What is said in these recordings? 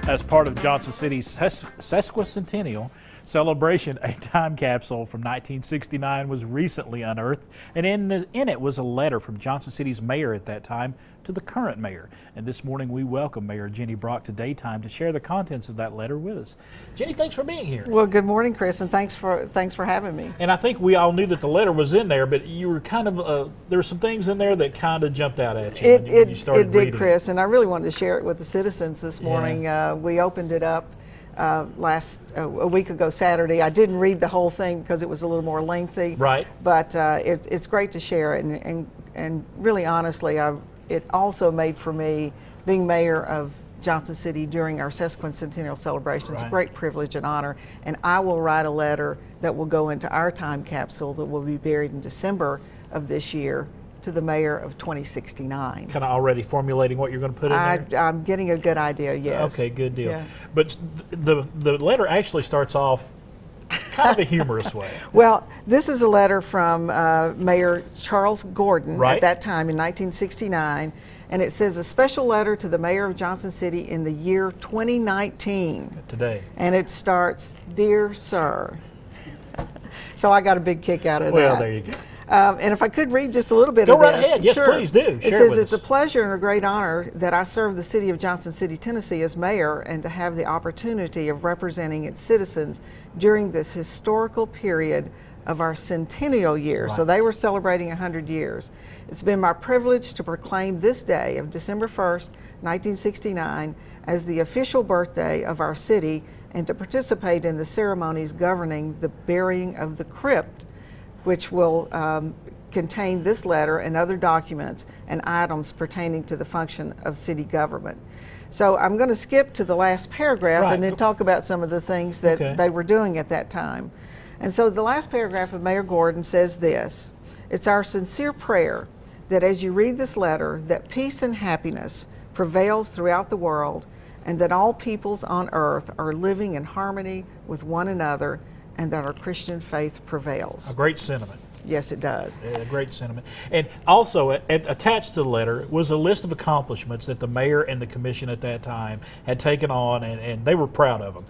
As part of Johnson City's Sesquicentennial celebration, a time capsule from 1969 was recently unearthed, and in it was a letter from Johnson City's mayor at that time to the current mayor. And this morning we welcome Mayor Jenny Brock to Daytime to share the contents of that letter with us. Jenny, thanks for being here. Well, good morning, Chris, and thanks for having me. And I think we all knew that the letter was in there, but you were kind of there were some things in there that kind of jumped out at you when you started reading. It did, Chris, and I really wanted to share it with the citizens this morning. Yeah. We opened it up a week ago Saturday. I didn't read the whole thing because it was a little more lengthy. Right. But it's great to share it, and really honestly, it also made for me, being mayor of Johnson City during our Sesquicentennial celebration, it's a great privilege and honor. And I will write a letter that will go into our time capsule that will be buried in December of this year to the mayor of 2069. Kind of already formulating what you're going to put in there? I'm getting a good idea, yes. Okay, good deal. Yeah. But the letter actually starts off kind of a humorous way. Well, this is a letter from Mayor Charles Gordon at that time in 1969, and it says, a special letter to the mayor of Johnson City in the year 2019. Today. And it starts, Dear Sir. So I got a big kick out of that. Well, there you go. And if I could read just a little bit of this. Go right ahead. Yes, sure. Please do. It says, it's a pleasure and a great honor that I serve the city of Johnson City, Tennessee as mayor, and to have the opportunity of representing its citizens during this historical period of our centennial year. Right. So they were celebrating 100 years. It's been my privilege to proclaim this day of December 1st, 1969 as the official birthday of our city and to participate in the ceremonies governing the burying of the crypt, which will contain this letter and other documents and items pertaining to the function of city government. So I'm going to skip to the last paragraph and then talk about some of the things that they were doing at that time. And so the last paragraph of Mayor Gordon says this: it's our sincere prayer that as you read this letter, that peace and happiness prevails throughout the world and that all peoples on earth are living in harmony with one another and that our Christian faith prevails. A great sentiment. Yes, it does. A great sentiment. And also attached to the letter was a list of accomplishments that the mayor and the commission at that time had taken on, and they were proud of them.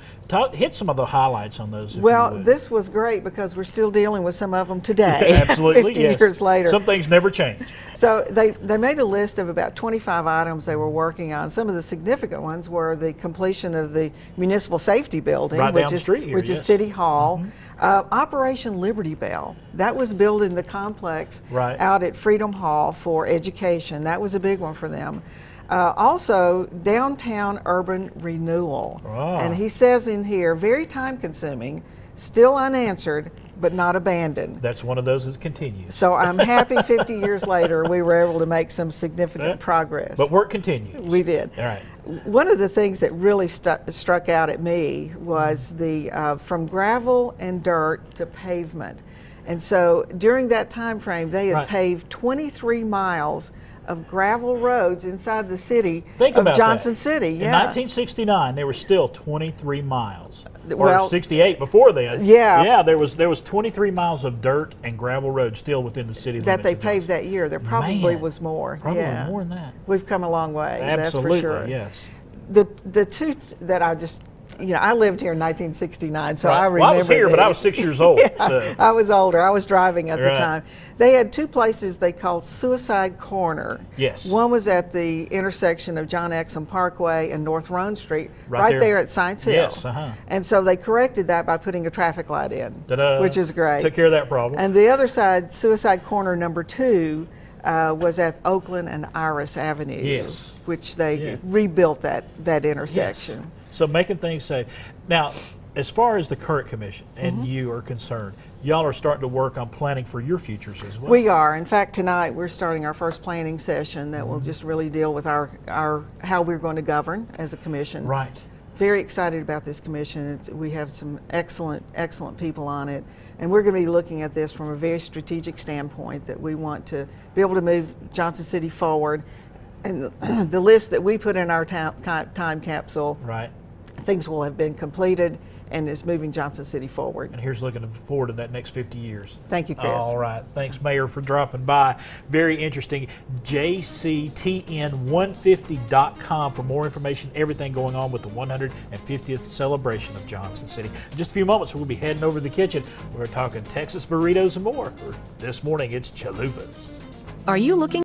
Hit some of the highlights on those. Well, this was great because we're still dealing with some of them today. Absolutely, 50 years later. Some things never change. So they made a list of about 25 items they were working on. Some of the significant ones were the completion of the municipal safety building, which is City Hall. Operation Liberty Bell, that was built in the complex out at Freedom Hall for education. That was a big one for them. Also, downtown urban renewal. And he says in here, very time consuming, still unanswered, but not abandoned. That's one of those that continues. So I'm happy 50 years later we were able to make some significant progress. But work continues. We did. All right. One of the things that really struck out at me was the from gravel and dirt to pavement. And so during that time frame, they had paved 23 miles of gravel roads inside the city of Johnson City. In 1969, there were still 23 miles. Well, or 68 before then. Yeah, there was 23 miles of dirt and gravel roads still within the city that they paved that year. There probably was more. Probably more than that. We've come a long way. Absolutely, that's for sure. Yes. The two that I just, I lived here in 1969, so I remember. Well, I was here, but I was 6 years old. So. I was older. I was driving at the time. They had two places they called Suicide Corner. Yes. One was at the intersection of John Exum Parkway and North Roan Street, right there at Science Hill. Yes. And so they corrected that by putting a traffic light in, which is great. Took care of that problem. And the other side, Suicide Corner number 2, was at Oakland and Iris Avenue. Yes. Which they rebuilt that intersection. Yes. So making things safe. Now, as far as the current commission and you are concerned, y'all are starting to work on planning for your futures as well. We are. In fact, tonight we're starting our first planning session that will just really deal with our how we're going to govern as a commission. Right. Very excited about this commission. We have some excellent people on it, and we're going to be looking at this from a very strategic standpoint that we want to be able to move Johnson City forward. And the list that we put in our time capsule, things will have been completed and is moving Johnson City forward. And here's looking forward to that next 50 years. Thank you, Chris. All right. Thanks, Mayor, for dropping by. Very interesting. JCTN150.com for more information, everything going on with the 150th celebration of Johnson City. In just a few moments, we'll be heading over to the kitchen. We're talking Texas burritos and more. This morning, it's chalupas. Are you looking